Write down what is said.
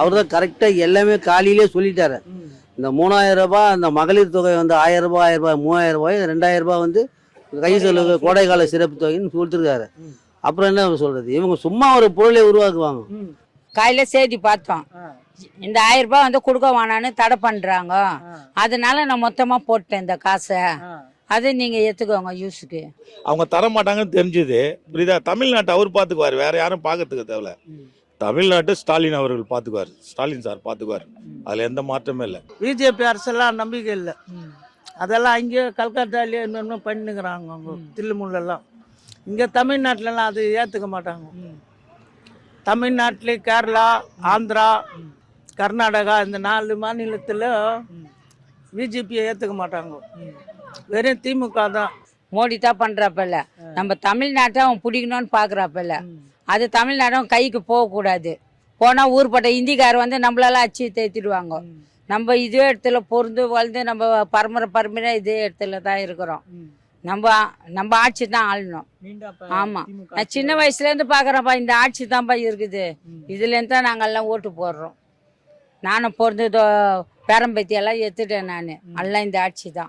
அவர் தான் கரெக்டாக எல்லாமே காலையிலே சொல்லிட்டாரு. இந்த 3000 ரூபாய் அந்த மகளிர் தொகை வந்து 1000 ரூபாய் 3000 ரூபாய் 2000 ரூபாய் வந்து கை செலவு கோடைக்கால சிறப்பு தொகைன்னு கொடுத்துருக்காரு. அப்புறம் என்ன சொல்றது, இவங்க சும்மா ஒரு பொருளை உருவாக்குவாங்க. காலையில செய்தி பார்த்தோம், இந்த 1000 ரூபாய் வந்து கொடுக்க வேணான்னு தடை பண்றாங்க. அதனால நான் மொத்தமா போட்டேன் இந்த காசை. அது நீங்க ஏத்துக்கோங்க யூஸுக்கு. அவங்க தர மாட்டாங்கன்னு தெரிஞ்சுது, புரியுதா? தமிழ்நாட்டை அவர் பார்த்துக்குவார், வேற யாரும் பார்க்கறதுக்கு தேவையில்ல. தமிழ்நாட்டு ஸ்டாலின் அவர்கள் பார்த்துக்குவார், ஸ்டாலின் சார் பார்த்துக்குவார். அதில் எந்த மாற்றமே இல்லை. பிஜேபி அரசெல்லாம் நம்பிக்கை இல்லை. அதெல்லாம் அங்கே கல்கத்தாலேயே இன்னொன்று பண்ணிக்கிறாங்க அவங்க தில்லுமுள்ளெல்லாம். இங்கே தமிழ்நாட்டிலலாம் அது ஏற்றுக்க மாட்டாங்க. தமிழ்நாட்டிலே கேரளா, ஆந்திரா, கர்நாடகா இந்த 4 மாநிலத்தில் பிஜேபியை ஏற்றுக்க மாட்டாங்க. வெறும் திமுக தான். மோடி தான் பண்றாப்பல்ல, நம்ம தமிழ்நாட்டை அவன் பிடிக்கணும்னு பாக்குறாப்பல்ல. அது தமிழ்நாடும் கைக்கு போகக்கூடாது. போனால் ஊர்பட்ட இந்திக்காரர் வந்து நம்மளால அச்சு தேத்திடுவாங்க. நம்ம இதே இடத்துல பொருந்து வளர்ந்து நம்ம பரம்பரை இதே இடத்துல தான் இருக்கிறோம். நம்ம ஆட்சி தான் ஆளணும். ஆமா, நான் சின்ன வயசுலேருந்து பார்க்குறேன்ப்பா, இந்த ஆட்சி தான்ப்பா இருக்குது. இதுலேருந்து தான் நாங்கள்லாம் ஓட்டு போடுறோம். நானும் பிறந்து பேரம்பத்தியெல்லாம் எடுத்துட்டேன். நான் எல்லாம் இந்த ஆட்சி தான்.